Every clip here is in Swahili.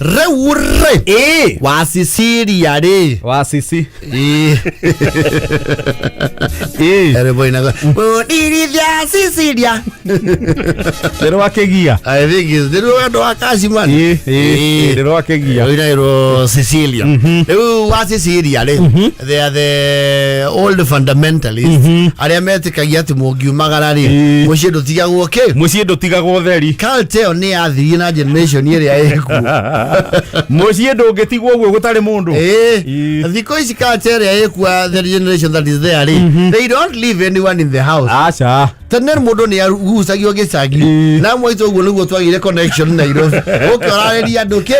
Reure wasisiria ri wasisi ere boy na diri dia sisiria dero wakegia I think is dero ndo akazi man dero wakegia iro Sicilia wasisiria ri they are the old fundamentalists aria metikagia ati mungiumagara ri mucindo tigagwo ke mucindo tigagwo theri kalteo ni athiri na generation iria yeku mucindo ngetigwo gwo gutari mundu thiko ici kalteo yeku the generation that is there they don't leave anyone in the house acha tene mundu ni agusagio gicagi na mwaito guo niguo twagire connection na iro ukiorareria nduki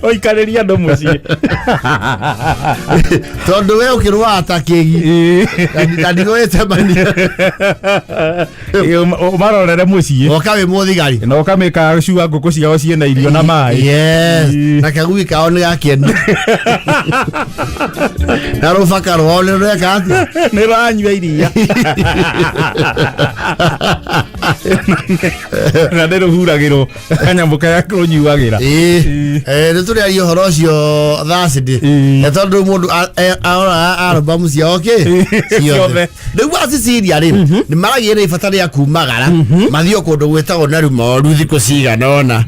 oikareria ndo mucie tondu we ukirwa atakegi kandigo etemania marorere mucie okawe muthigari no kameka shuga nguku ciao ciena irio na mai yes na kagui kao ni gakienda na rufaka rwole reka ni ranywa iria na ndero huragiro kanyambuka ya kunyuagira nituri ari horo cio Thursday tondu mundu album ciao ciothe riu wasiciria ri ni maragire ibatari ya kumagara mathio kundu gwetagwo na rumoru thiko ciganona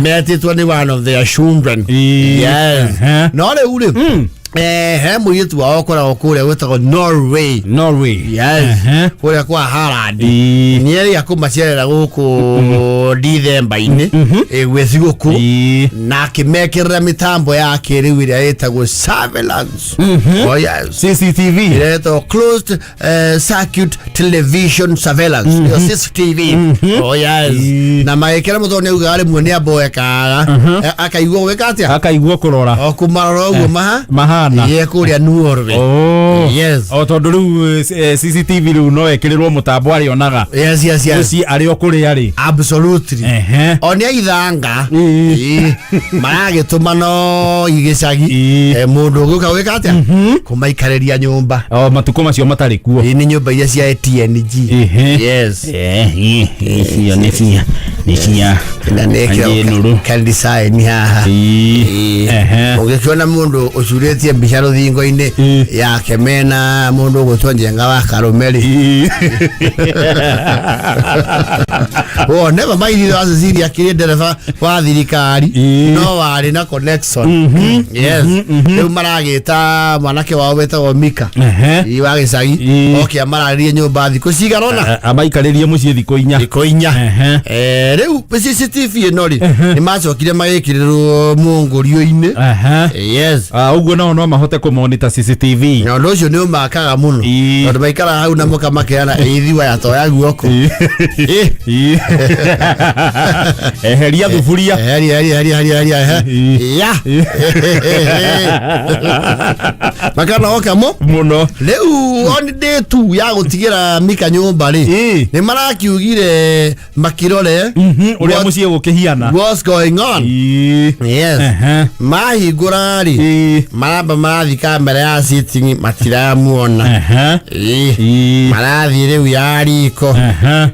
metitwo ni one of their children yes no riu ri he muyitu wao kora kuria wetagwo Norway yes kuria kwa Haaland nieri akumacerera guku December-ini gwethiguku na kimekerera mitambo yake riu iria yetagwo surveillance oh yes CCTV ireto closed circuit television surveillance CCTV oh yes na maekera muthoni ugare muone aboeka akaigwo wekatia akaigwo kurora okumarora ugo maha ye kuria Norway yes tondu riu CCTV riu no ekirirwo mutambo ari onaga yes uci ari okuri ari absolutely onia ithanga maragituma no igicagi mundu guka wekatia kumaikareria nyumba matuko macio matari kuo ni nyumba iria cia TNG yes iyo ni cia na nekero kandisae ni haha ugikiona mundu ucuretie mbica ruthingo-ini yake mena mundu gutwa njenga wa Karumeri never mind wasiciria kiri ndereba wa thirikari no wari na connection yes riu maragita mwanake wao wetagwo Mika wa gicagi okia mararirie nyumba thiko ciganona amaikaririe mucie thiko inya riu CCTV ino ri ni macokire magikirirwo mungurio-ini yes uguo no mahote ku monitor CCTV no ucio ni umakaga muno tondu maikara hau na muka makiana ithiwa ya toya guoko eheria thufuria ya makana oka muno riu on day 2 ya gutigira Mika nyumba ri ni marakiugire makirore uria mucie gukihiana what's going on yes mahingura ri maramba marathi kamera ya sitting matiramuona marathi riu ya riko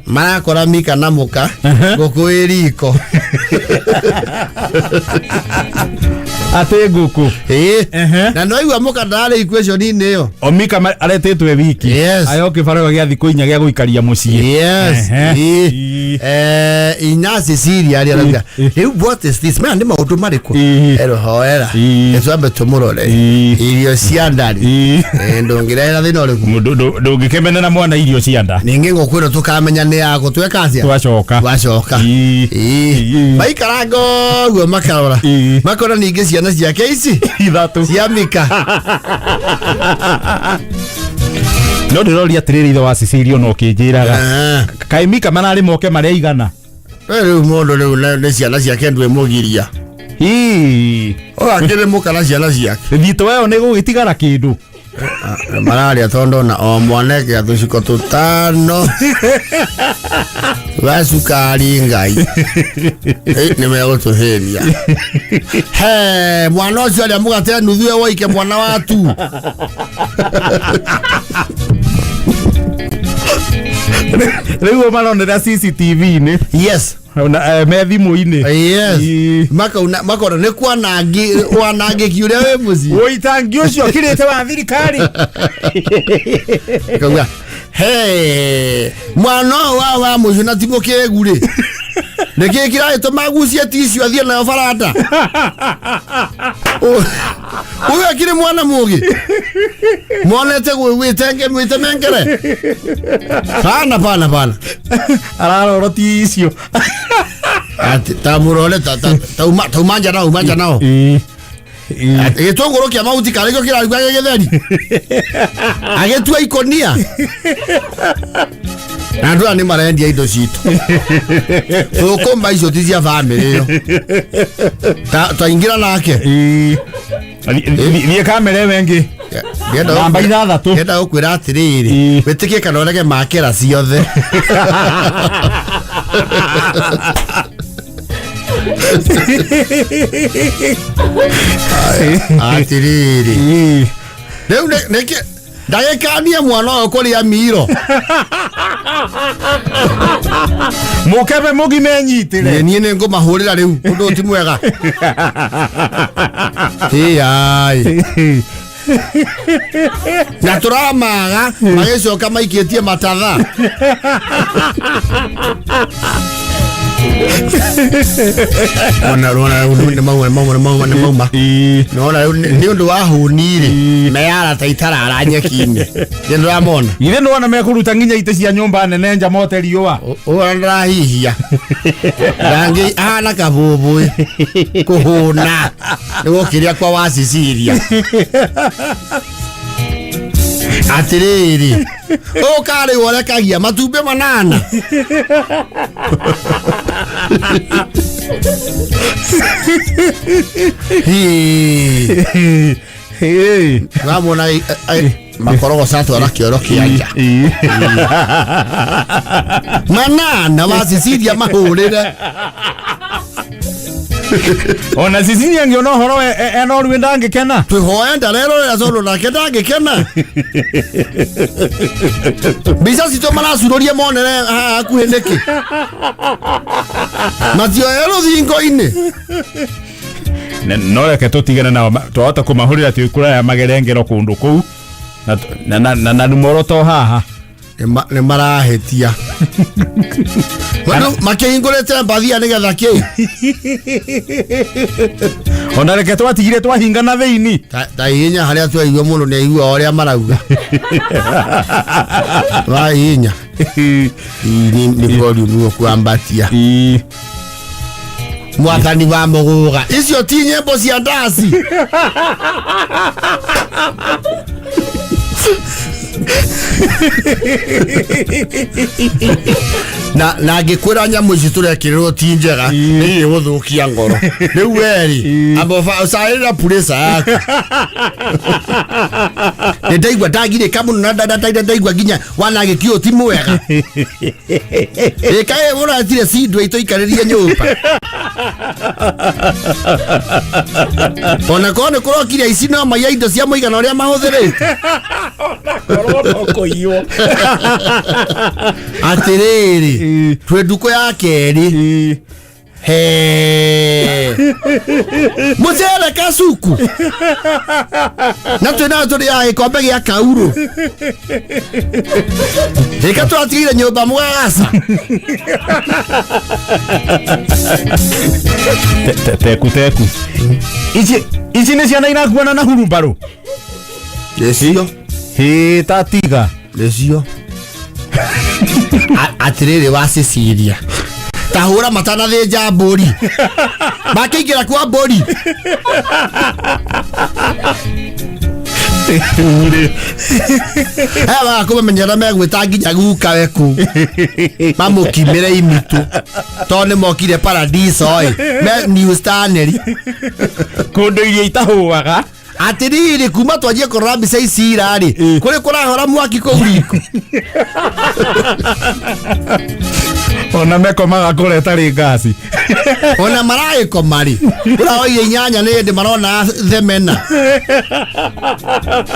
marakora Mika na muka guku iriko ate guku na no igwa muka ndare equation ini yo Mika aretetwe wiki ayoke farego gya thiko inya gya guikaria mucie yes ina Sicilia ari araga what is this man ndima undu mariku ero hoera etwambe tumurore irio ciandari ndongirera thina uriku ndungikemene na mwana irio cianda ningi ngokwira tukamenya ni yago twekacia twacoka baikarango guo makarora makora ningi ciana ciake ici ithatu cia Mika no ndirori atiriri itho wa Sicilia no kinjiraga kai Mika manari moke maria igana riu mundu riu ni ciana ciake ndwe mugiria akire muka na ciana ciake thito wewe ni gugitigara kindu mararia tondu na o mwaneke atuciko tutano wasukari ngai ni mego tuheria mwana ucio aria mugate nuthu woike mwana watu Rĩu maronera CCTV ni. Yes. Me thimũ-inĩ. Yes. Makona nĩ wanangi kiuria we muci. Ũitangi ũcio kirĩte wa thirikari. Kauga hey mwana wa muci na timo kegure. Nĩkĩ kĩraĩtwo magucie ticio athie nayo farata. Uwe kire mwana mugi. Mwanete gwĩtenge mengere. Pana. Araroro ticio. Ati tamurole taumanja nao. Gĩtũngũrũ kĩa mahuti karĩkĩo kĩrarugwa gĩtheri. Agĩtua ikonia. Na andũ nĩ marendia indo citũ. Tũkũmba icio ti cia family ĩyo. Twaingĩra nake. Niĩ kamera wengĩ. Namba 6. Ngenda gũkwĩra atĩrĩrĩ. Wĩtĩkie kana ũrege makera ciothe. Atĩrĩrĩ. Rĩu nĩkĩ ndagĩkania mwana ũyũ kũrĩa miro. Mũkebe mũgime nyitĩre. Niĩ nĩ ngũmahũrĩra rĩu ũndũ ti mwega. Na tũramaga magĩcoka maikĩtie matatha. Ona nĩ mauma. Nona nĩ ũndũ wa hũni-rĩ meyara ta itarara nyeki-inĩ. Nĩ ndĩramona. Ithe nĩwona mekũruta nginya itĩ cia nyũmba nene nja mote riũa. Ũyũ ndarahihia. Rangi ahana kabũbũĩ. Kũhũna. Nĩguo kĩrĩa kwa waciciria. Atĩrĩrĩ. Ũkarĩ worekagia matumbĩ 8. Ramona makorogo satwara kĩoro kĩanja. 8 waciciria mahũrĩre. Ona Cecilia ngĩona ũhoro enoru ndangĩkena. Twĩhoe ndarerorera tondũ nake ndangĩkena. Mbica citũ maracurũria monere hakuhĩ nĩkĩ. Matioe rũthingo-inĩ. No reke tũtigane nao twahota kũmahũrĩra twĩkũraya magerengero kũndũ kũu na numoroto haha. Nĩ marahĩtia. Makĩhingũrĩte mbathia nĩgetha kĩ. Ona reke twatigire twahingana thĩini. Ta hinya harĩa twaigua mũno nĩ aigua ũrĩa marauga. Wa hinya. Nĩ volume kwambatia. Mwathani wa mũgũga. Icio ti nyĩmbo cia ndaci. Na ngĩkwĩra nyamũ ici tũrekĩrĩrwo ti njega nĩ gũthũkia ngoro. Rĩu weri ambacarĩra puresa yaku. Nĩ ndaigua ndagirĩka mũno na ndaigua nginya wanangĩkio ti mwega. Ĩkaĩ ũratire cindũ itũikarĩrie nyũmba. Ona korwo nĩ kũrokire ici no maiya indo cia mũigana ũrĩa mahũthĩrĩte. Atĩrĩrĩ twĩ nduko ya kerĩ. Mũcere kasuku na twĩna tũrĩ gĩkombe gĩa kaurũ. Ĩka twatigire nyũmba mwagaca. Teku ici nĩ ciana irakuana na hurumbarũ. Nĩcio. Tatiga. Nĩcio. Atĩrĩrĩ wa Cecilia. Tahũra matanathĩnja mbũri. Makĩingĩra kwa mbũri. Ewa kũmenyera megwĩta nginya guka weku. Mamũkimĩre imitũ. Tondũ nĩ mokire paradiso me New Stanley. Kũndũ iria itahũaga. Atiriri kuma twaje korambi sai sirari kuri kurahora mwaki ko uriko ona meko maga kureta ri gasi ona marai komari ura oye nyanya ne de marona themena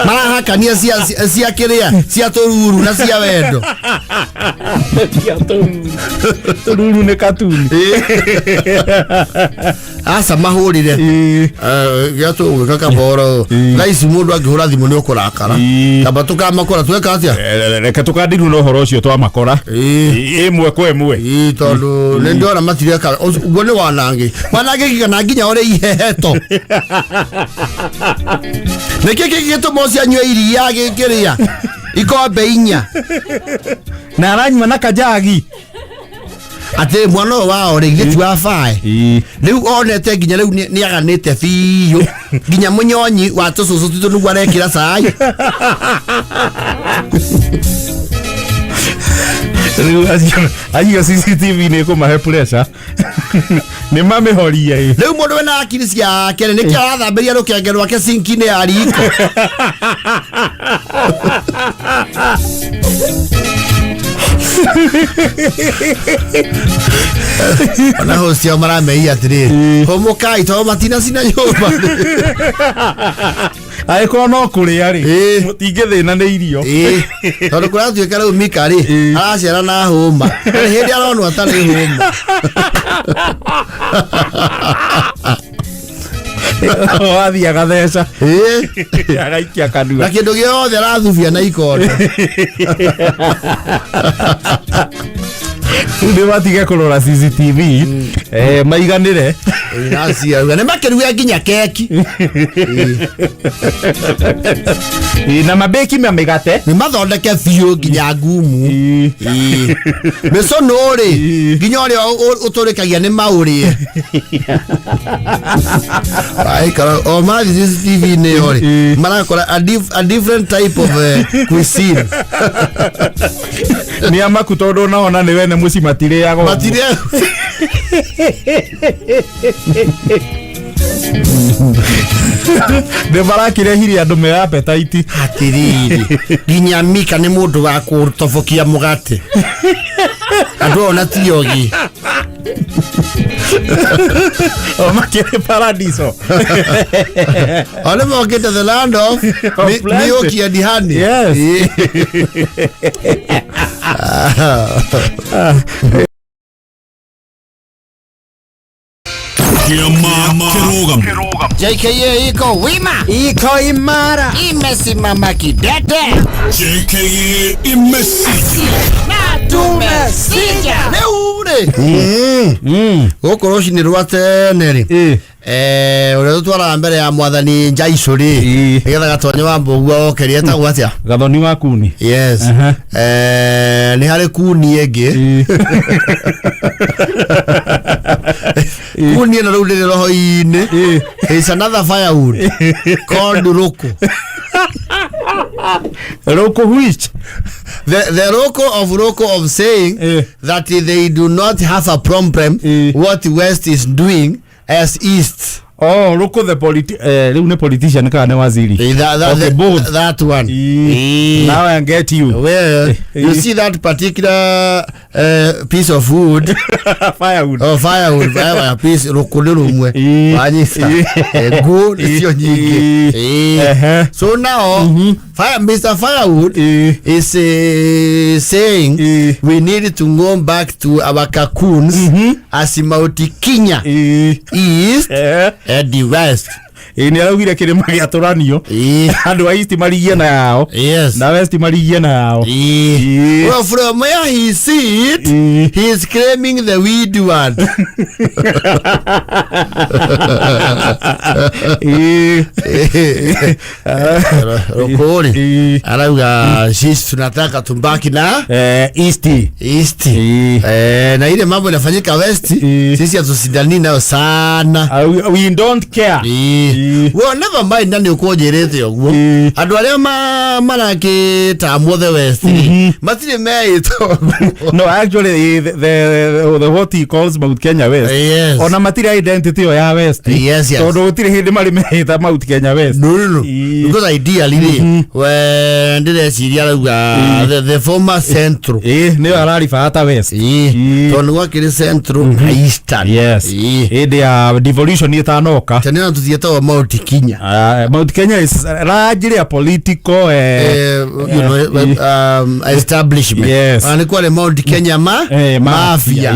mara hakania cia kiria cia tururu na cia wendo cia tururu ne katuni asa mahurire gato kaka boro gaisi mundu angihura thimu ni ukurakara kaba tukamakora tweka atia reke tukandiru no horo ucio twa makora imwe kwa imwe tondu ndio na matiria ka ugo ni wanangi kana nginya ore iheheto niki kigitu mocia nywe iria gikiria ikombe inya na aranywa na kajagi ate mwana wao regitu wa fae riu onete nginya riu ni aganite fiyo nginya munyonyi wa tususu tutu nugu arekira sai ayo CCTV ne ko mahe pressure ni mame horia riu mundu wena akiri cia kene niki arathamberia rukenge rwake sinkine ya riko ona hostia mara mei atiri homo kai to matina sina nyumba ai ko no kuri ari mutingethina ne irio tondu kuratuika riu mikari aracera na homa hindi aronwa tari homa wathi agatheca agaikia kanua na kindu giothe arathubia na ikondo ndio batige kurora CCTV maiganire asia ne makeruya nginya keki na mabeki mamigate ni mathondeke fiyo nginya ngumu meso nori nginya ori uturikagia ni maurie ai kara o ma CCTV ne ori marakora a different type of cuisine ni amakutondo naona ni wene muci matire yago matire de barakire hiri andu me appetite atiriri nginya mika ni mundu wa kutofokia mugate andu ona tiogi o makire paradiso ole mo get the land of milky and honey yes JKA iko wima, iko imara, imesimama kidete. JKA imesija na tumesija neure okoroshi ni rwateneri ore tutwara mbere ya mwathani Njaicuri nigetha gatonye wa mboguo okerie ta gwatia gathoni wa kuni yes ni hari kuni enge kuni na rude roho ine is another firewood called roko roko which the roko of saying that they do not have a problem what West is doing as East. Oh, look at the politician kana waziri. That one. Now I get you. Well, you see that particular piece of wood, firewood. Oh, firewood. A piece rokolero mwe. Anyisa. Good sio nyingi. So now, Mr. Firewood is saying we need to go back to our cocoons as Mauti Kenya East and the West. Ni arugire kirima gia turanio andu a East marigie na yao na West marigie na yao. Well, from where he see it, he is claiming the weed one. Rokori arauga sisi tunataka tumbaki na East na ile mambo inafanyika West sisi hatusindani nayo sana. We don't care. Well, never mind nani ukonjerete ogwo. Andu aria marake Mothe West. Matire meito. No, actually the what he calls Mount Kenya West. Yes. Ona matire identity ya West. Yes. Todo utire hindi mari mehita Mount Kenya West. No. Because ideally when did the former Central. Ne arari fata West. Tono wakiri Central Eastern. Yes. Dia devolution itanoka. Tena tuzieta wa Mount Kenya. Mount Kenya is largely a political establishment. Yes. Anikuwa le Mount Kenya mafia.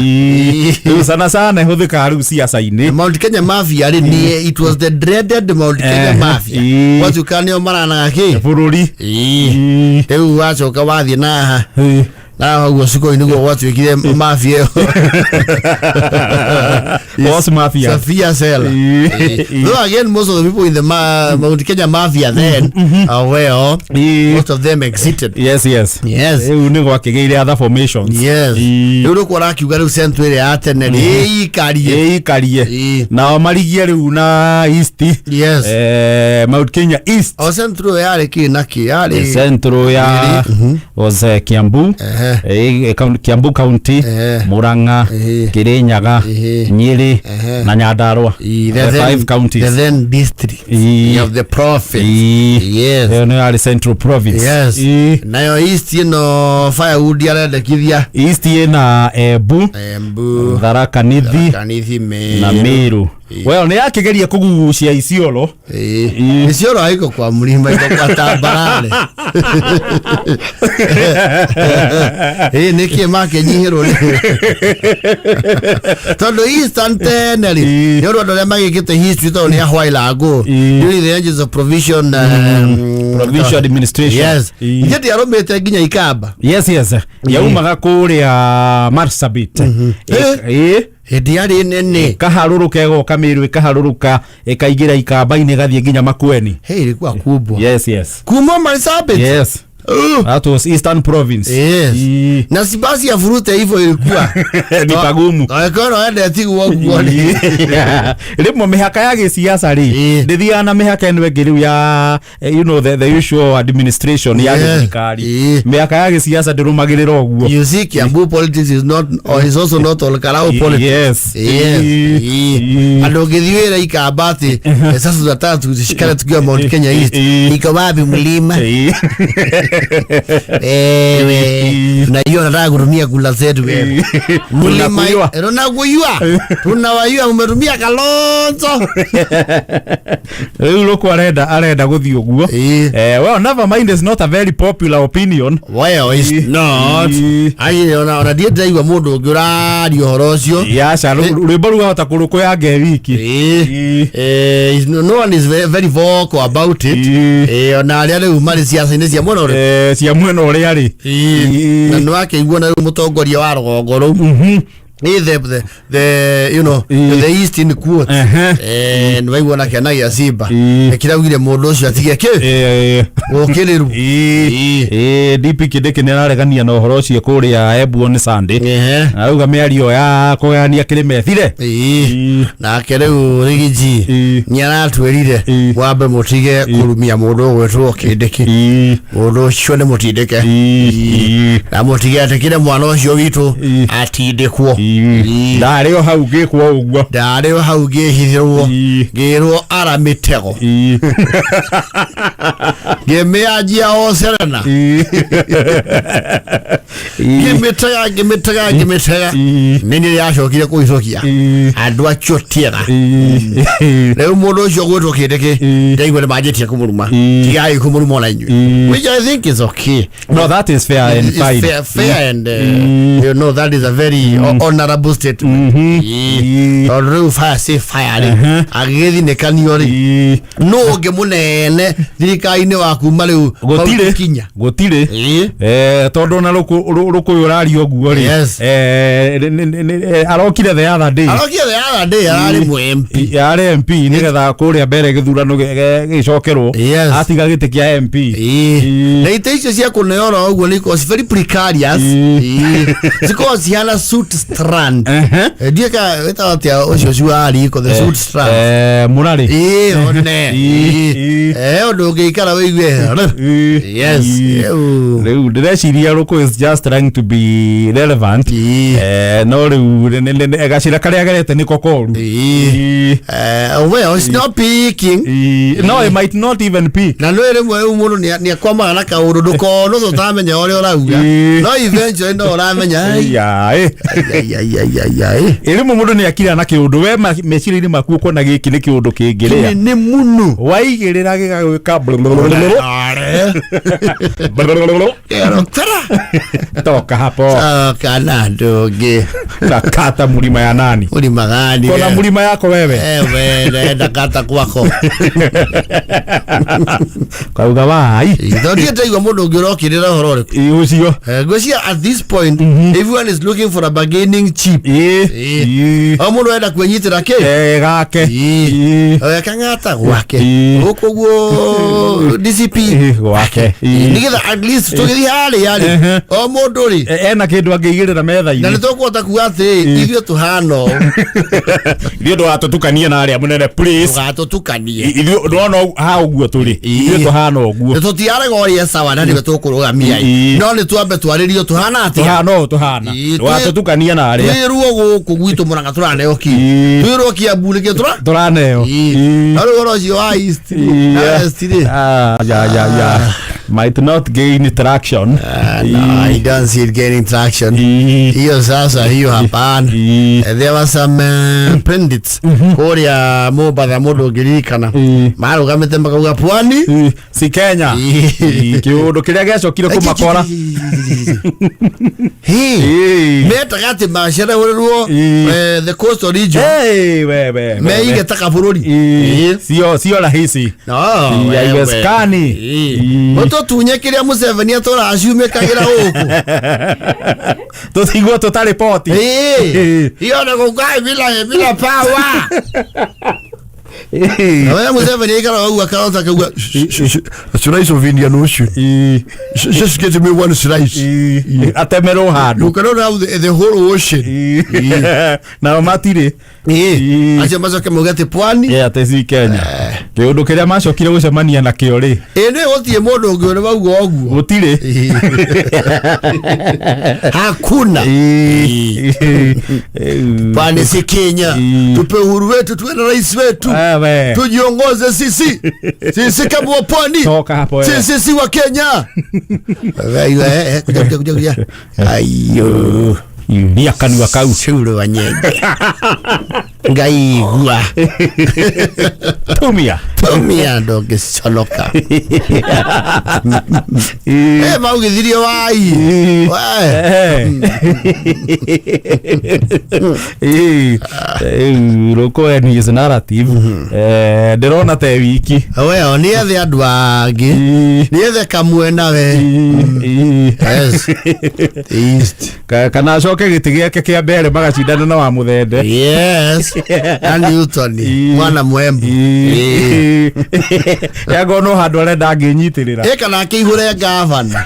Sana huthika haru siasa-ini. Mount Kenya mafia it was the dreaded Mount Kenya mafia. Watu kanio marana ki bururi. Ewu wacho wathi na huo siko inugo watu ikile mafia. What's mafia? Safia Sela. Though again, most of the people in the Mount Kenya mafia then most of them exited. Yes. Unigo wakigeire other formations. Yes. Euro kwa kiuga riu centro ile atene ikarie. Na marigie riu na east. Yes. Mount Kenya East. O centro yale kinaki yale. Centro ya was Kiambu. Kiambu County, Murang'a, Kirinyaga, Nyeri, na Nyandarua. The 5 counties. The then district of the province. Yes. They are the central province. Yes. Nayo east firewood yale dekithia. East na Embu, Tharaka Nithi na Meru. Well, ni akigeria kugucia Isiolo. Isiolo haiko kwa mlima, iko kwa tambarare. Niki make nyihiro. Tondo Eastern Teneri. Yoro ndo magikite history to ni ahwaila ago. During the ages of provision administration. Yes. Yeti aromete ginya Ikamba. Yes. Yaumaga kuria Marsabit. Hediari nene kaharuruka ego Kamiru kaharuruka ekaigira Ikamba-ini gathie nginya Makueni. Ilikuwa kubwa. Yes. Kuma Marsabit. Yes. That was Eastern Province. Yes. Na sibasi ya furute hivyo ilikuwa ni pagumu. Akono ende tigu wogwoni. Limo mihaka ya gisiasa ri. Ndithia na mihaka eno ngiriu ya the usual administration ya thirikari. Mihaka ya gisiasa ndirumagirira ogwo. You see, Kiambu politics is not or is also not all Karao politics. Yes. Adogithiwira Ikambati. Sasa tunataka tushikane tukiwa Mount Kenya East. Iko wapi mlima? Tunaiona nataka kurumia kula zetu wewe. Mlima tunawaiwa umerumia Kalonzo. Loko arenda guthi ogwo. Well, never mind, is not a very popular opinion. Well, it's not. Ona die ndaiwa mundu ngurari horo ucio. Yasha rwimbo rwahota kuruko ya ngewiki. No one is very vocal about it. Ona aria riu mari siasa-ini cia muno cia mwena uria ri na nwake igwo na mutongoria wa rũgongo rũu the east in quote nwaigua na kena gia Simba ekiraugire mundu ucio atige ki gukiriru DP Kindiki ni araregania na uhoro ucio kuria Embu on Sunday auga miario ya kugania kirimethire na keriu rigiji ni aratwirire wambe mutige kurumia mundu gwetwo Kindiki mundu ucio ni mutindike na mutige atekire mwana ucio witu atindikwo Dario hau gikwo ugwo dario hau gihithirwo girwo ara mitego gemeajia o Serena gemetega nini yashokire kuicokia andu achotiera leo mundu ucio gwetwo Kindiki ndaigwe ni majetie kumuruma tigai kumuruma na inyu, which I think is okay. No, that is fair and fine. Fair and that is a very honorable statement. Already fire agethi ne kaniori no gemunene thirikari-ini waku mariu gutire tondu na rukuyurari ogwo ri arokire the other day ari MP nigetha kuria mbere githurano gicokerwo atiga gite kia MP na ite icio cia kuneora ogwo ni cause very precarious because yana suit Strand dieka wetatia ocio ciari ko the Sud Strand Murari one ondo ngeikara wigue yes reu ndĩreciria Rũkũ is just trying to be relevant no rĩu gacira karĩa agerete nĩko koru well it's not peaking no it might not even peak na no rĩmwe mũndũ nĩ akwamaga na kaũndũ ndũkono tũtamenya ũrĩa ũrauga no eventually no ũramenya rĩmwe mũndũ nĩ akira na kĩũndũ we meciria-inĩ maku ũkona gĩkĩ nĩ kĩũndũ kĩngĩrĩa nĩ mũno waigĩrĩra gĩgagwĩka toka hapo kana ndũngĩ nakata mlima ya nani mlima gani kuna mlima yako wewe nenda kata kwako kauga wai ndio ndaigua mũndũ ũngĩ ũrokĩrĩra ũhoro ũrĩkũ ucio ngwĩciria at this point everyone is looking for a bargaining chip o mũndũ enda kwĩnyitĩra kĩ gake kang'ata gwake gũkũ guo DCP gwake nigetha at least tũgĩthiĩ harĩa o mũndũ rĩ ena kĩndũ angĩigĩrĩra metha-inĩ na nĩtũkũhota kuga atĩ ithuĩ tũhana ũũ ithuĩ ndũgatũtukanie na arĩa mũnene please ndũgatũtukanie ithuĩ ndũrona ha ũguo tũrĩ ithuĩ tũhana ũguo tũtiarega ũrĩa sawa na nĩwe tũkũrũgamia no nĩ twambe twarĩrio tũhana atĩa tũhana ndũgatũtukanie na arĩa twĩrwo gũkũ gwitũ Mũrang'a tũraneo ki twĩrwo Kiambu nĩkĩo tũraneo na rĩu ũhoro ũcio wa East might not gain traction no I don't see it gaining traction hiyo sasa hiyo hapana there was some pundits kũrĩa Mombatha mũndũ ũngĩririkana marũgamĩte makauga pwani si Kenya kĩũndũ kĩrĩa gĩacokire kũmakora metaga atĩ macererwo the coastal region meige taka bũrũri sio rahisi haiwezekani tũtunye kĩrĩa Museveni atũraciumĩkagĩra gũkũ tũtigwo tũtarĩ poti hiyo na gũkae bila power wewe Museveni aikara wau akarota kauga slice of Indian Ocean just get me one slice atemerwo handũ you cannot have the whole ocean na matire acha macoke mugate pwani ateci Kenya kĩũndũ kĩrĩa macokire gũcemania na kĩo rĩ nĩ gũtirĩ mũndũ ũngĩ ũrĩ wauga ũguo gũtirĩ hakuna pwani si Kenya tupe uhuru wetu tuwe na rais wetu tujiongoze sisi kama wa pwani sisi si wa Kenya kuja ayo ni akanua kau shuru wanyenge ngaigua tumia ndo gĩconoka maugithirio wai Rũkũ and his narrative ndĩrona te wiki weo nĩ ethe andũ angĩ nĩ ethe kamwe nawe yes kana acoke gĩtĩ gĩake kĩa mbere magacindana na wa Mũthende na Newton mwana mwembu yagono handũ arenda angĩnyitĩrĩra kana akĩihũre gavana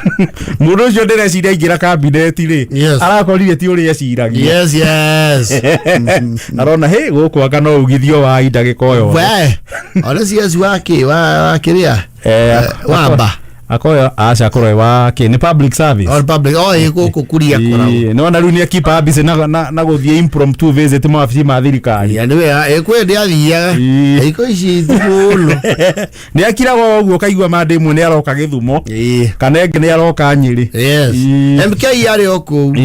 mũndũ ũcio ndĩreciria aingĩra kabineti rĩ arakorire ti ũrĩa eciragia arona gũkũ anga no ugithio wa ndagĩka o yothe ona CS wa kĩrĩa wamba akoya acha korwe wake ni public service all public gũkũ kuria kora no na runia kipa bise na gũthiĩ impromptu visit mawabici ma thirikari nĩwe kwende athiaga iko ici thuno nĩ akiraga ũguo kaigua mande imwe nĩ aroka Gĩthumo kana ĩngĩ nĩ aroka Nyĩrĩ MK yarĩ o kũu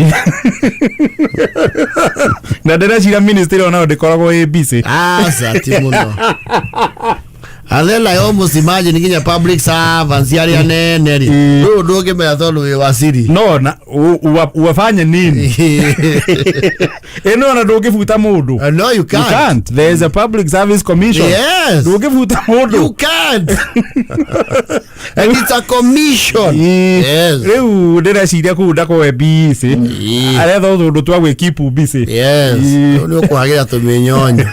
na ndĩreciria ministry ona ndĩkoragwo ĩ busy ti mũno and then I almost imagine nginya public servants yari anene ri ndio ngĩmenya tondũ wĩ wasiri no na uwafanye nini na ndũngĩbuta mũndũ no you can't there is a public service commission ndũngĩbuta mũndũ you can't and it's a commission rĩu ndĩreciria kũu ndakwe busy aretha ũndũ twa gwĩkipu busy nĩ ũkũhagĩra tũmĩnyonyo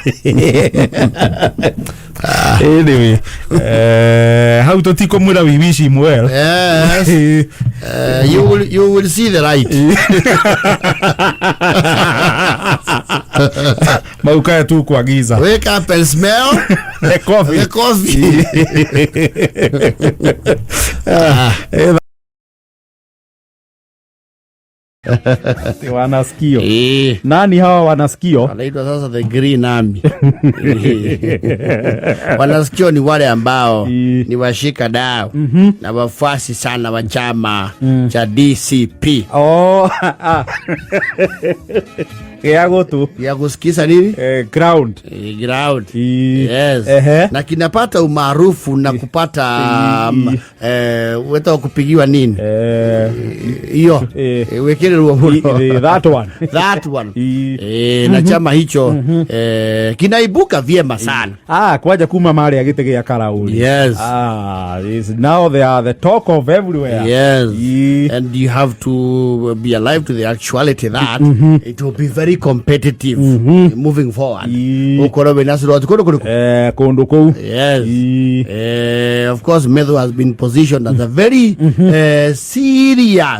anyway how to tikomura we wish him well you will see the light Maukae tu kwa giza. Wake up and smell the coffee. The coffee. Wanasikio. Nani hawa wanasikio? Wanaitwa sasa the Green Army. Wanasikio ni wale ambao ni washika dau na wafuasi sana wa chama cha DCP. Ya kusikiza nini? Ground. Ground. Yes. Na kinapata umaarufu na kupata weta kupigiwa nini? Hiyo. Wekele that one. That one. Na chama hicho kinaibuka vyema sana. Kwaja kuma mali agitegea Karauri. Yes. Now they are the talk of everywhere. Yes. And you have to be alive to the actuality that it will be very competitive moving forward. Ukorobe nasiro konduko. Yes. Of course Medho has been positioned as a very serious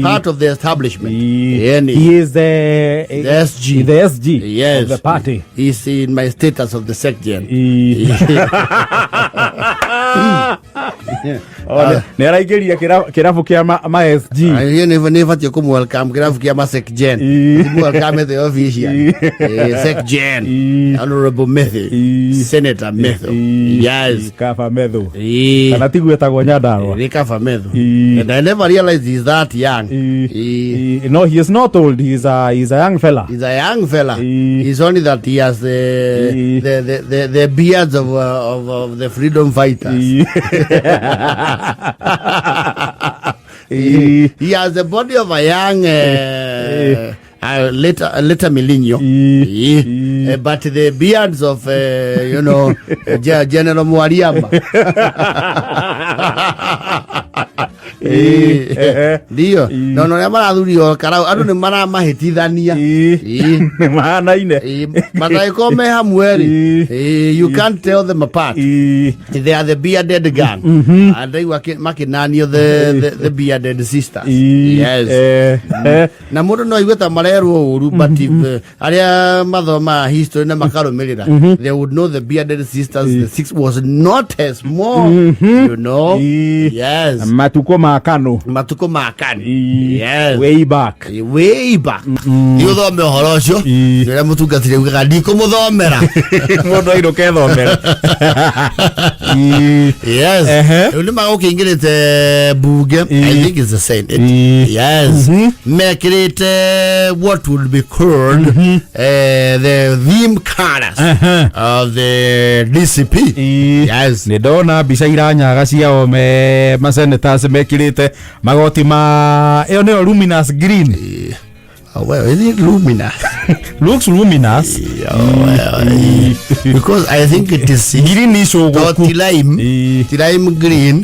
part of the establishment. He is the SG. The SG yes. of the party. He's in my status of the SecGen. Neraigeria kirafu kia ma SG. Hiyo never tiyo welcome kirafu kia ma SecGen. Welcome the official. SecGen. Honorable Medho. Senator Medho. Yes. Kafa Medho. Kanatigu etagwo Nyandarua. Kafa Medho. And I never realized he's that young. No, he is not old. He's a young fella. He's a young fella. He's only that he has the beards of the freedom fighters. He has the body of a young later millennial, but the beards of General Mwaliama. Ndio no yamara thuri o karau andu ni mara mahitithania mana ine matai kome hamweri you can't tell them apart. They are the bearded gang and they were makinani the bearded sisters. Yes. Na mundu no igweta marerwo uru but aria mathoma history na makarumirira they would know the bearded sisters the six was not as small, you know. Yes. Matuko makano. Yes. Way back. You thome horo cio ndira mutungatire ugaga ndiko muthomera mundu aido kethomera. Yes. Uli magukingirite buge. I think it's the same. Yes. Mekirite what would be called the theme colors of the DCP. Yes. Nidona bica iranyaga ciao me senators mekirite magoti ma eo neo luminous green. Well, is it luminous? Looks luminous. Because I think it is green is so lime green.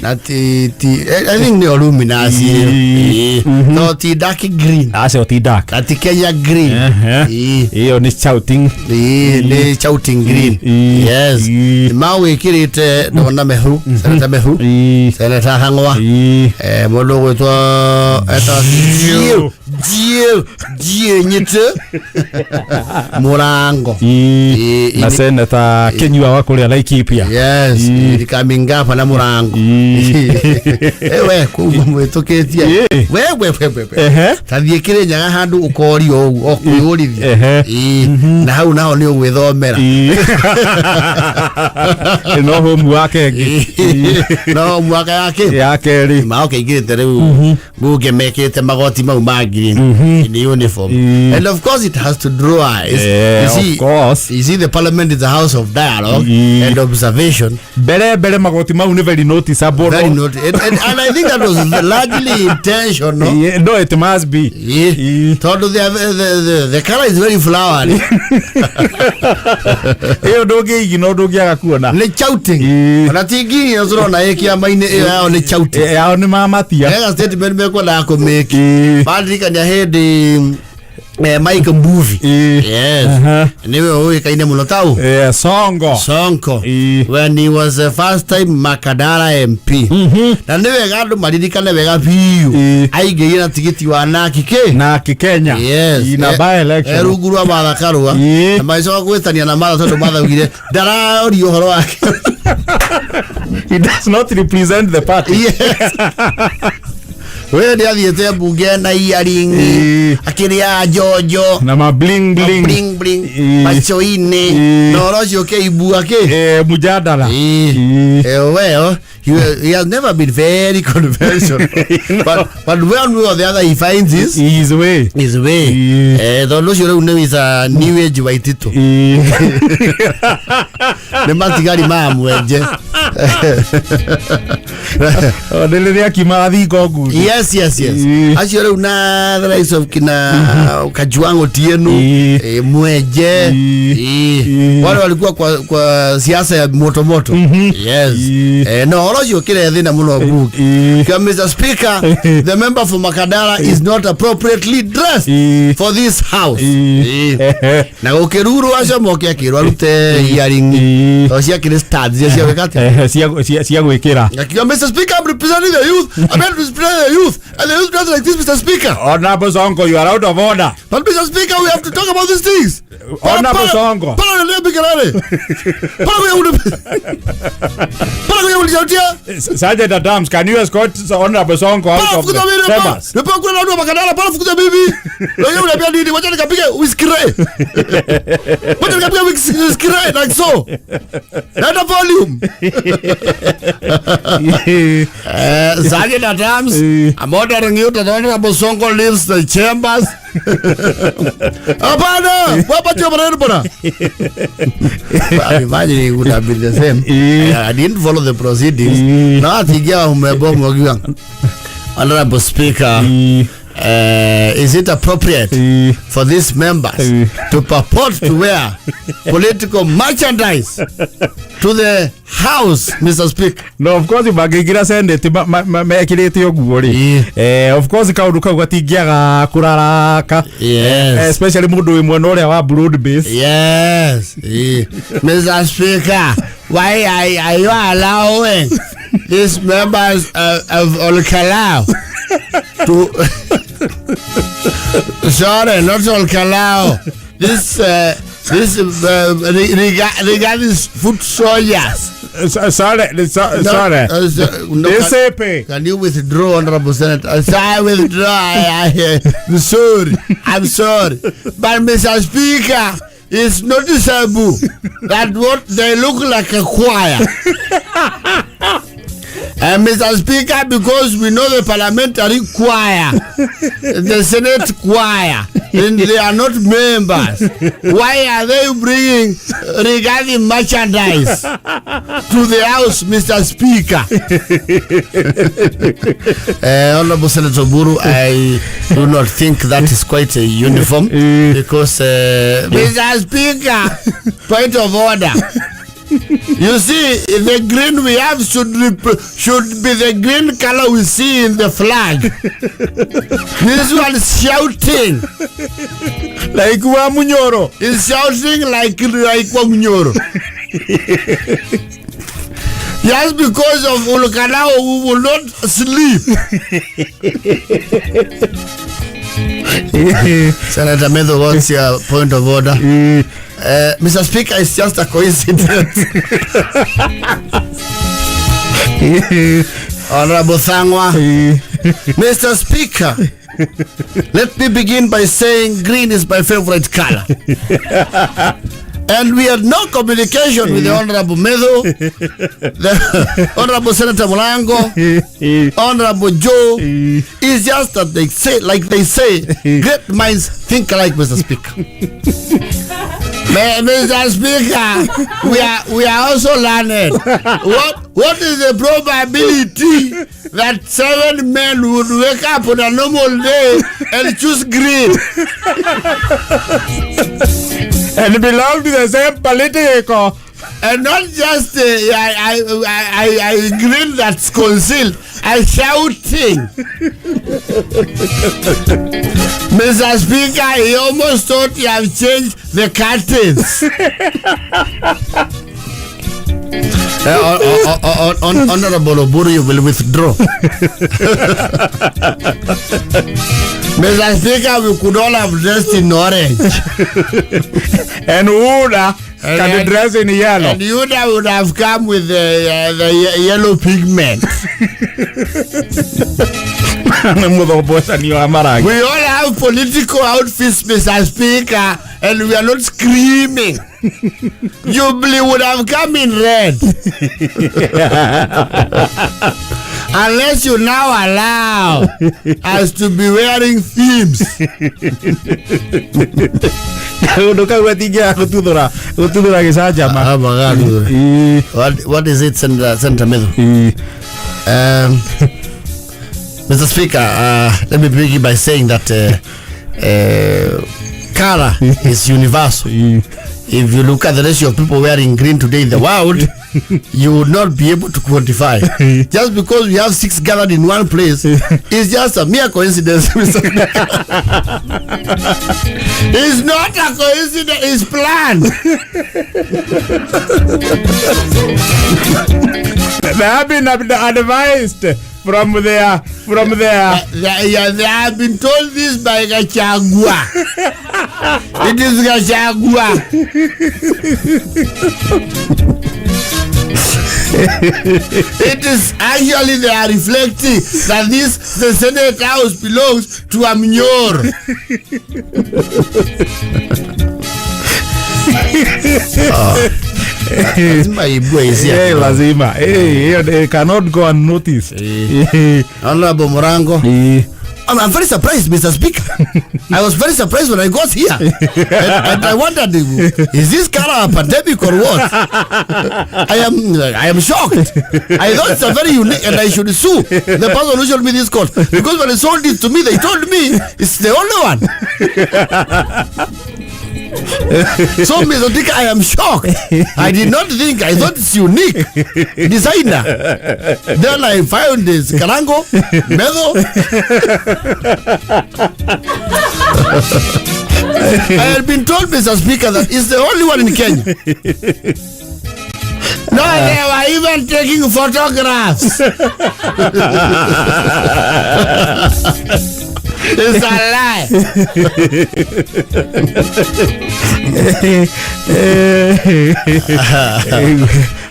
I think they are luminous. Not dark green. I say dark. That Kenya green. Eo ni shouting. Ni shouting green. Yes. Mawe kirite na mehu. Senator mehu. Senator Hangwa. Mologo to eta Jie nyite Murango na seneta Kenyua wako ya Laikipia. Yes. Ikaminga pa na Murango. Ewe kumwetoketia. Wewe tathikire nyaga handu ukori o kwiyurithia. Na hau naho ni ugwithomera. No homu wake. No mwaka yake ri maoke igirite riu buge mekete magoti mau magiri in the uniform. And of course it has to draw eyes. Of course. You see the parliament is a house of dialogue and observation. Bere magoti mau ni very noticeable. Very noticeable. And I think that was largely intentional. No, it must be. The color is very flowery. Dogi akakuona. Ne shouting. Ratigi yazona ekia maine yao ne shouting. Yao ni mamatia. Ega statement meko na ko make. Padri kanya head Mike Mbuvi. Yes. Niwe huyu kaine mulotau. Sonko. When he was the first time Makadara MP. Na niwe gadu maririkane wega piu. Aigeira tigiti wa Naki Kenya. Yes. Ina by election. Eruguru Martha Karua. Na maiso gwetania na Martha tondu Martha ugire dara ori uhoro wake. He does not represent the party. Yes. Wewe ndio aliyetea bunge na earring akiria jojo na ma bling machoine no rojo ke ibua ke mujadala well he has never been very conventional but when we are the other he finds his way don't lose your name is a new age waitito ne matigari mamweje odele ya kimathi gogu. Yes. Actually una the likes of kina Kajuango Tienu Mweje wale walikuwa kwa siasa ya moto. Yes. No rojo kile thina muno book. Mr. Speaker, the member for Makadara is not appropriately dressed for this house. Na ukiruru asha mokia kirwa rute hearing osia kile studs sia wekate sia gwekera. Mr. Speaker, I'm representing the youth. I'm representing the youth. And the youth does like this, Mr. Speaker. Honorable Sonko, you are out of order. But Mr. Speaker, we have to talk about these things. Honorable Sonko. Sergeant Adams, can you escort Honorable Sonko out of the chambers? Like so. Not a volume. Sergeant Adams, I'm ordering you to the Honorable Sonko leaves the chambers. Abana, what about your brother? I imagine it would have been the same. I didn't follow the proceedings. Now I think Honorable Speaker, is it appropriate for these members to purport to wear political merchandise to the house, Mr. Speaker? No, of course, bagigira sende mekirete oguri. Of course, kauruka gatigiaga kuraraka. Yes. Especially mundu imwe no ria wa broad base. Yes. Mr. Speaker, why are you allowing these members of Olkalau to sorry, not Olkalau. This regarding foot soldiers. Sorry. Can you withdraw, Honorable Senator? I withdraw. I'm sorry. But Mr. Speaker, it's noticeable that what they look like a choir. And Mr. Speaker, because we know the parliamentary choir, the Senate choir, and they are not members, why are they bringing regarding merchandise to the house, Mr. Speaker? Honorable Senator Buru, I do not think that is quite a uniform because Mr. Speaker, point of order. You see, the green we have should be the green color we see in the flag. This one is shouting like wa munyoro. It's shouting like wa munyoro. Just because of Olkanao, we will not sleep. Senator Medho, what's your point of order? Mr. Speaker, it's just a coincidence. Honorable Thangwa. Mr. Speaker, let me begin by saying green is my favorite color. And we had no communication with the Honorable Medho, the Honorable Senator Mulango, Honorable Joe. It's just that they say, great minds think alike, Mr. Speaker. Mr. Speaker, we are also learned. What is the probability that 7 men would wake up on a normal day and choose green? And belong to the same political And not just I grin that's concealed. I shouting. Mr. Speaker, he almost thought you have changed the curtains. Honorable Oburu, you will withdraw. Mr. Speaker, we could all have dressed in orange. And Uda can dress in yellow. And Uda would have come with the yellow pigment. We all have political outfits, Mr. Speaker, and we are not screaming. Jubilee would have come in red. Unless you now allow us to be wearing themes. What is it, Senator Meadow? Mr. Speaker, let me begin by saying that color is universal. If you look at the ratio of people wearing green today in the world, you would not be able to quantify. Just because we have 6 gathered in one place, it's just a mere coincidence. It's not a coincidence, it's planned. They have been advised from there. They have been told this by Gachagua. It is Gachagua. It is actually they are reflecting that the Senate House belongs to Amnyor. Lazima. They cannot go unnoticed. Honorable Morango. I'm very surprised, Mr. Speaker. I was very surprised when I got here. and I wondered, is this color a pandemic or what? I am shocked. I thought it's a very unique, and I should sue the person who showed me this coat. Because when they sold it to me, they told me it's the only one. So, Mr. Speaker, I am shocked. I did not think. I thought it's unique. Designer. Then I found this Karango, Meadow. I had been told, Mr. Speaker, that it's the only one in Kenya. No, they were even taking photographs. It's a lie.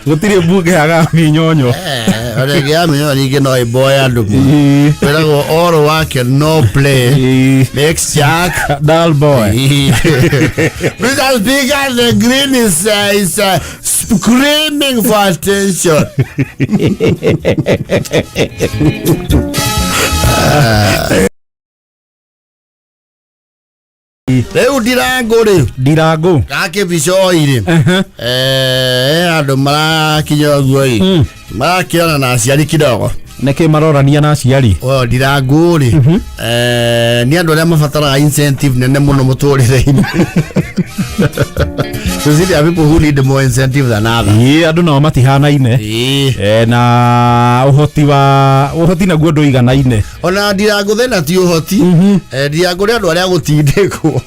Gutire buge haga minyonyo. Orege minyonyo nige no iboya ndugu. Pero go oro wake no play. Next Jack dull boy. Mr. Speaker, the green is screaming for attention. Leo Dirago kake bicoire andu marakinya guoi marakiona na aciari kidogo neke marorania na aciari Dirago ri ni andu aria mabataraga incentive nene muno muturire-ini. So there are people who need more incentive than others. Andu nao matihanaine na uhoti na guo iganaine. Ona Dirago thena ti uhoti. Dirago ni andu aria gutindikwo.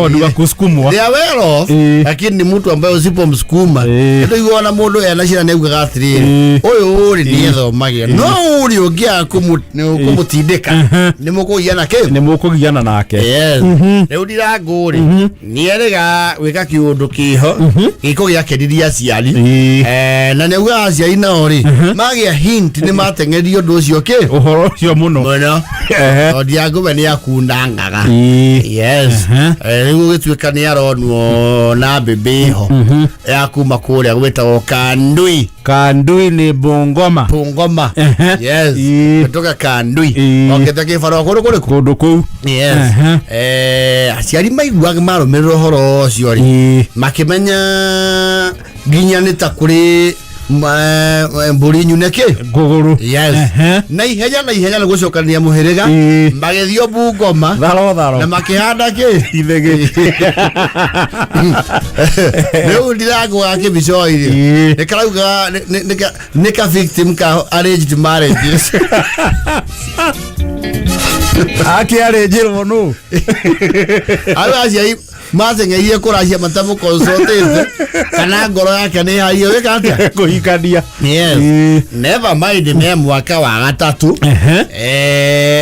Nduga kusukumwa. They are well off, lakini ni mtu ambaye usipomsukuma ndio yuona mundu ena shida neugaga atiriri uyu uri ni ethomagia no uri ungia kumutindika ni mukugiana nake. Yes. Leo Dirago ri ni erega wika kiundu kiho giko giakeriria aciari na neuga aciari nao ri magia hint ni matengerio ndu ucio ki uhoro ucio muno Dirago ni akundangaga. Yes. Riu gituika ni aronwo na bebeho ya kuma kuria gwetagwo Kandui ni Bungoma. Yes. Kutoka Kandui okete kibaro kundu kuu. Yes. Aciari maiguaga marumirira horo ucio ri makimenya nginya ni ta kuri mburi nyuneke nguguru yes na ihenya gucokania muhiriga magethio Bungoma tharo na makihanda ki ithege Leo Ndirango yake bicoire nikarauga nika victim ka arranged marriages ake arejero no abacia mazengerie kuracia matamu consultant kana ngoro yake ni haiyo weka atia kuhikania yes never mind me mwaka wa gatatu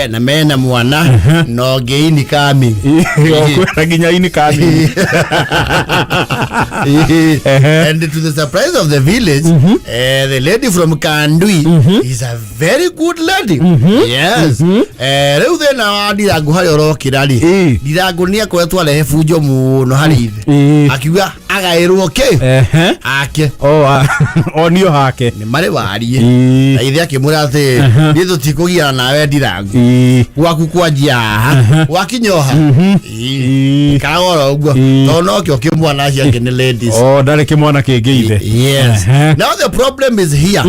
na mena mwana no geini kami kwera ginya ini kami and to the surprise of the village the lady from Kandui is a very good lady yes reu thena Ndirango hari orokirari Ndirango ni akoretwo arehe funjo muno hari akiuga agairwo ke ake onio hake ni mari warie na ithe akimura ati ni tutikugia nawe Ndirango gwaku kwanjia wakinyoha kagora uguo tono kyo kimwana acia ngene ladies ndare kimwana kingeithe yes now the problem is here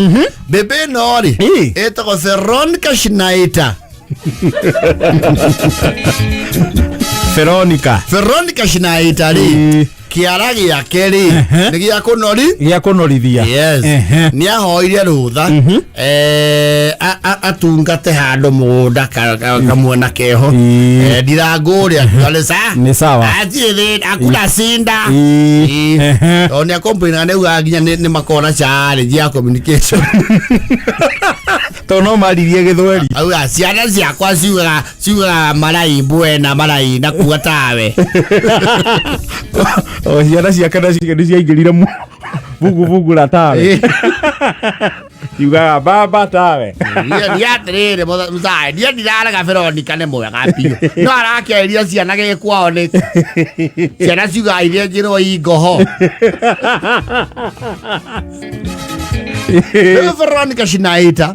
bebe nori etako Veronica Schneider Veronica Schneider ri kiaragi ya keri ni ya kunorithia yes ni ahoire rutha atungate handu mugunda kamwena keho Ndirango ria kalesa ni sawa atire akula sinda oni akomplina ne ugaginya ni makona challenge ya communication tono maririe githweri au ciana ciakwa ciuga marai bwena marai na kuatawe ciana ciake nĩ ciaingĩrire vugu la tawe yugaga baba tawe ni atirire muzai ni ndiraraga Veronica ne mwega piyo no arakĩria ciana gĩkwao nĩ ciana ciuga iria njĩrwo ingoho Veronica Schneider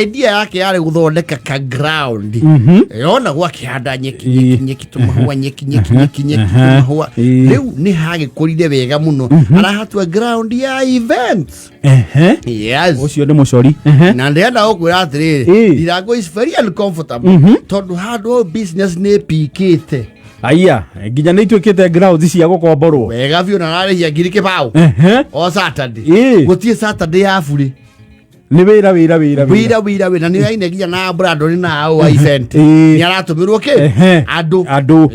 idea yake yari guthondeka ka ground yona gwakihanda nyeki tumahua nyeki tumahua riu ni hagĩkũrire wega muno arahatua ground ya events yes ucio nĩ mũcori na ndenda gũkwĩra atĩrĩrĩ Ndirango is very uncomfortable tondu handũ business nĩ pikĩte aya nginya nĩ ituĩkĩte ground cia gũkomborwo wega biũ na ararĩhia ngiri kĩbaũ o Saturday gũtirĩ Saturday ya bure ni wira na ni aine ginya na brando ni na au event ni aratumirwo ke andu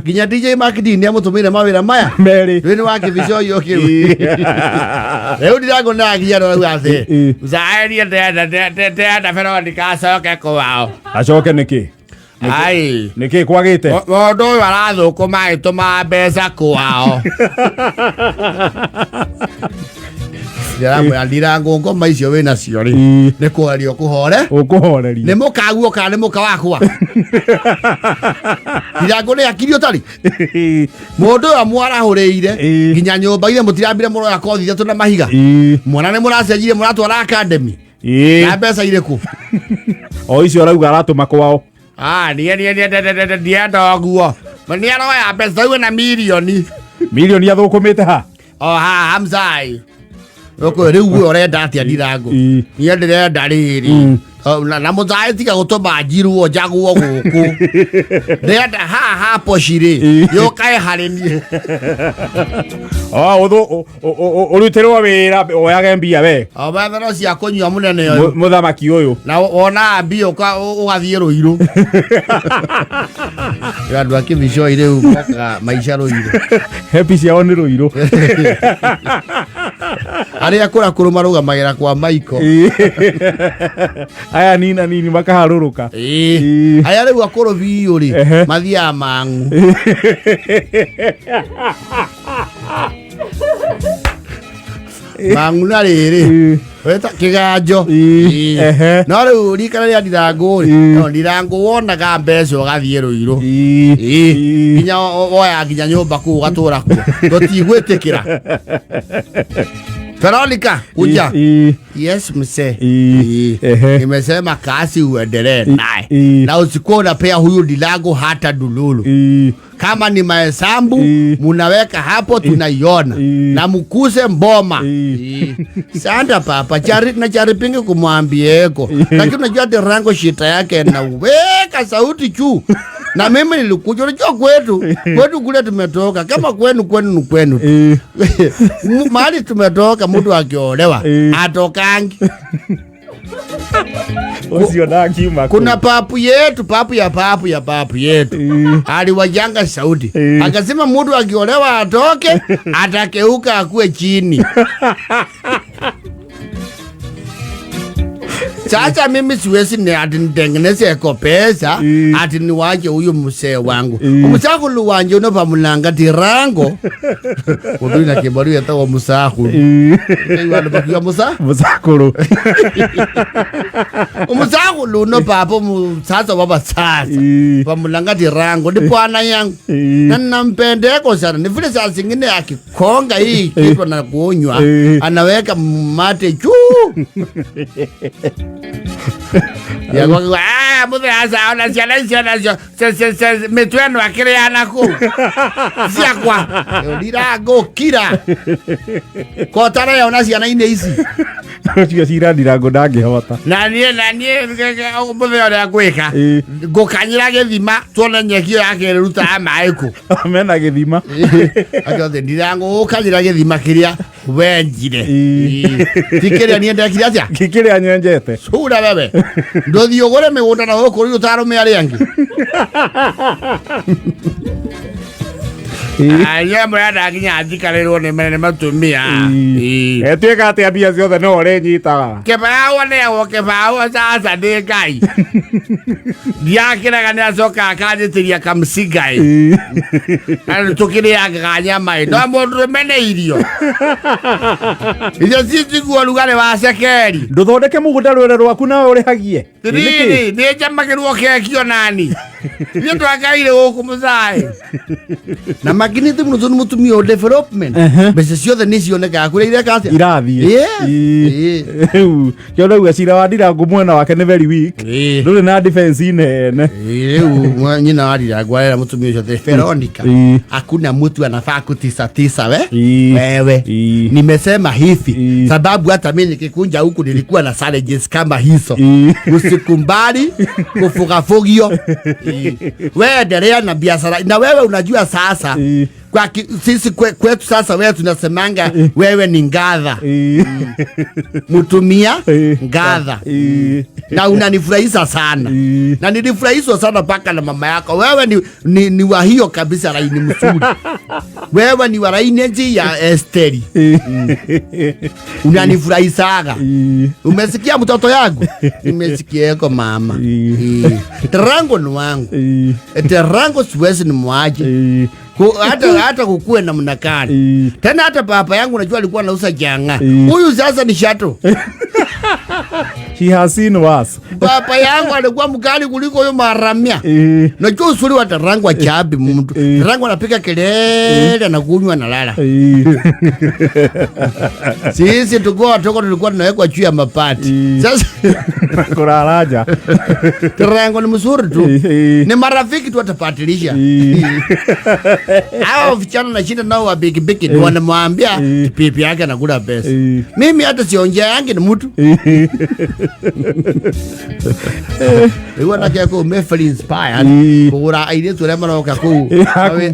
ginya DJ marketing ni amutumire mawira maya meri ni wake vicio yo kiru reu Ndirango na ginya no rase zaidi nda Veronica acoke kwao acoke niki ai niki kwagite mundu uyu arathukuma agituma mbeca kwao Ndirango ngoma icio wina cio ri ni kuhario kuhore ukuhoreria ni mukaguo kana ni muka wakwa Ndirango ni akirio tari mundu amwarahuriire ginya nyumba ile mutirambire muro ya kothi thatu na mahiga mwana ni muracenjire muratwara academy na mbeca iriku o icio arauga aratuma kwao ni ndoguo mani aroya mbeca iwe na milioni athukumite ha hamzai oko riu orenda atia Ndirango ni ndirenda riri na muzai tiga gutuma njirwo njagwo guku ndenda ha poshire yo kae hareni urutirwo wira oyage mbia we abathano cia kunywa munene uyu muthamaki uyu na ona mbia ugathie ruiru andu akivicio iriu moka maisha ruiru happy ciao ni ruiru aria kurakurumaruga kwa Maiko aya nini makaharuruka aya riu akuru biu ri mathia mangu mangu na riri weta kiganjo no riu rikana ria Ndirango no Ndirango wonaga mbeca ugathie ruiru ginya oya ginya nyumba ku gatura ku tutigwitikira Veronica, kuja. Yes, mse. Nimesema kazi uendelee naye. Na usikuwa unapea huyu Dilago hata dululu. Kama ni mahesambu, munaweka hapo tunaiona. Na mukuse mboma. Sanda papa, charipinge kumwambieko. Lakini unajua Rango shita yake na weka sauti juu. Na mimi nilikuja unajua kwetu kule tumetoka kama kwenu mahali tumetoka mtu akiolewa atokangi. Kuna papu yetu aliwajanga Saudi akasema mtu akiolewa atoke atakeuka akue chini. Sasa mimi siwezi ni ati nitengeneze pesa ati niwache huyu mzee wangu. Musakulu wanje unopa mulanga Rango. Udui na kibaru yata wa musakulu. Iwana bakiwa musakulu. Musakulu unopa hapo sasa waba sasa. Pa mulanga Rango ndipo ana yangu. Na nampendeko sana. Ni vile saa zingine akikonga hii kitu na kuonywa anaweka mate juu. Ya kwa mudhe asa ona siana metueno akire anaku sia kwa Dilago kira kotara ya ona siana ine isi Tia sira Dilago dage hota nanie mudhe ona gweka gokanyira githima tuona nyeki yake ruta amaiko amena githima akothe Dilago ukanyira githima kiria wenjire tikiria niende kiria atia kikiria nyenjete sura bebe ndothio gore migunda na goko ri utaro me ari angi aya mwana nginya athikarerwo ni mene matumia etweka ati abia ciothe no ore nyitaga kebao ne wo kebao sasa de gai diakira kana soka akajitiria kamsigai ana tukire aganya mai no mundu mene irio sisi kwa lugare wa sekeri nduthondeke mugunda rwere rwaku na uri hagie ni jamakirwo kekio nani ni twakaire guku muzai na maginiti muno zonu mutumio development bese ciothe ni cioneka kure ire kati irathie yona gwacira wa Dilago mwena wake ni very weak nduri na defense nene nyina wa Dilago era mutumio ucio the Veronica hakuna mtu anafaa kutisa wewe nimesema hivi sababu hata mimi nikikunja huku nilikuwa na challenges kama hizo usikumbali kufugafugio wewe endelea na biashara na wewe unajua sasa kwa sisi kwetu sasa wewe tunasemanga wewe ni ngadha mutumia ngadha na unanifurahisha sana na nilifurahishwa sana paka na mama yako wewe ni wa hiyo kabisa laini mzuri wewe ni wa laini nji ya Esteri unanifurahishaga umesikia mtoto yangu nimesikia yako mama Rango ni wangu Rango siwezi ni mwaje hata kukue na mnakani tena hata papa yangu najua alikuwa anauza janga huyu sasa ni shato he has seen worse papa yangu alikuwa mkali kuliko huyo maramia najua usuri wa Rango wa chabi mtu Rango anapika kelele na kunywa na lala sisi tulikuwa tunawekwa juu ya mapati sasa kuraraja Rango ni mzuri tu ni marafiki tu watapatilisha hao vijana na shinda nao wa biki ndio wanamwambia pipi yake anakula pesa mimi hata sionjea yangu ni mtu wewe unataka ku me feel inspired kura ile tu lema na ku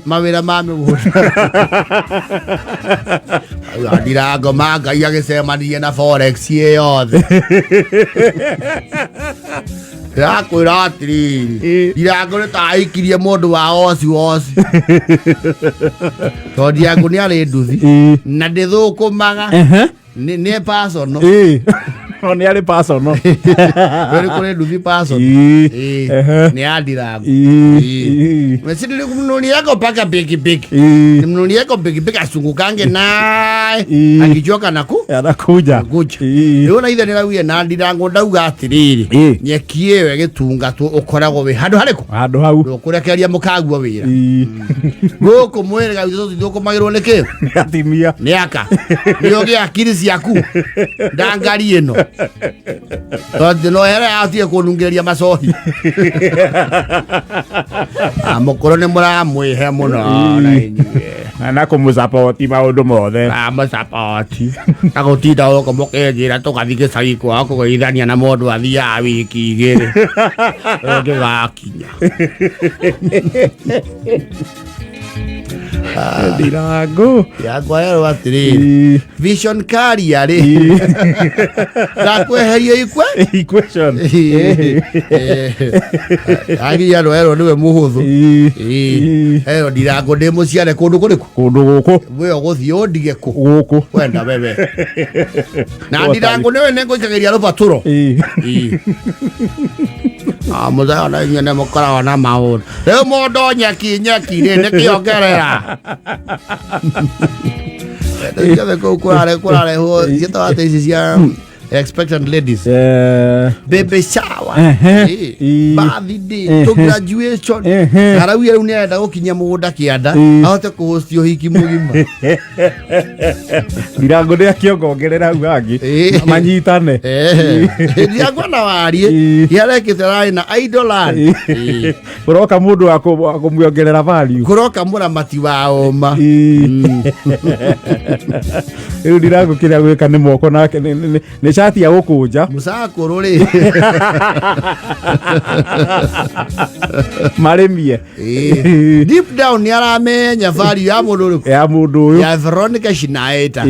mawira mami Dilago maga yake sema ni na forex yothe Yako ratri Dilago taikirie mundu wa osi to Dilago ni ari nduthi na ndithukumaga ni personal Oni ari personal. Very kore duthi person. Ni Ndirango. Mesini kumnuni yako paka pikipiki. Mnuni yako pikipiki asungukange naye. Akichoka anakuja. Rĩu na ithe nĩrauga na Ndirango ndauga atiriri. Nyeki ĩyo ĩgĩtungatwo ũkoragwo wĩ handũ harĩkũ? Handũ hau. Ndũkũrekereria mũkaguo wĩra. Gũkũ mwĩrĩ gawitũ tũkũmagĩrwo nĩ kĩ? Atimia. Nĩ aka. Nĩyo gĩa akiri ciaku. Ndangari ĩno. Tondũ no here atie kũnungeria macohi. Mũkũrũ nĩ mũramwĩhe mũno na inyuĩ. Na kũmũsapoti maũndũ mothe. Mũsapoti. Na gũtinda ũkũmũkĩnjĩra tũgathiĩ gĩcagi kwao kũgeithania na mũndũ athiaga wiki igĩrĩ. Ũngĩgakinya. Ndirango. Yakwa yero atiriri. Vision carrier ri. Gakweheria ikwe? Equation. Agi yero niwe muhuthu. Ero Ndirango ndi muciare kundu kuriku? Kundu guku. We guthii undige ku? Guku. Wenda bebe. Na Ndirango niwe nengoikageria rubaturo. Mũthenya na inyuĩ nĩmũkoragwo na maũndũ. Rĩu mũndũ nyeki-rĩ nĩkĩongerera. Ithuothe kũu kũrarehwo ciĩtagwo atĩ ici cia expectant ladies. Baby shower. Birthday. To graduation. Arauga rĩu nĩarenda gũkinyia mũgũnda kĩanda ahote kũhost ũhiki mũgima. Ndirango nĩakĩongongerera hau hangĩ manyitane. Ndirango na warie nĩarekĩte rarĩ na idolland. Kũroka mũndũ wa kũmuongerera value. Kũroka mũramati wa ũma. Rĩu Ndirango kĩrĩa gwĩka nĩ moko nake nĩ shati ya gũkũnja. Mũcakũrũ rĩ. Marĩmie. Deep down nĩaramenya value ya mũndũ ũrĩkũ? Ya mũndũ ũyũ. Ya Veronica Shinaita.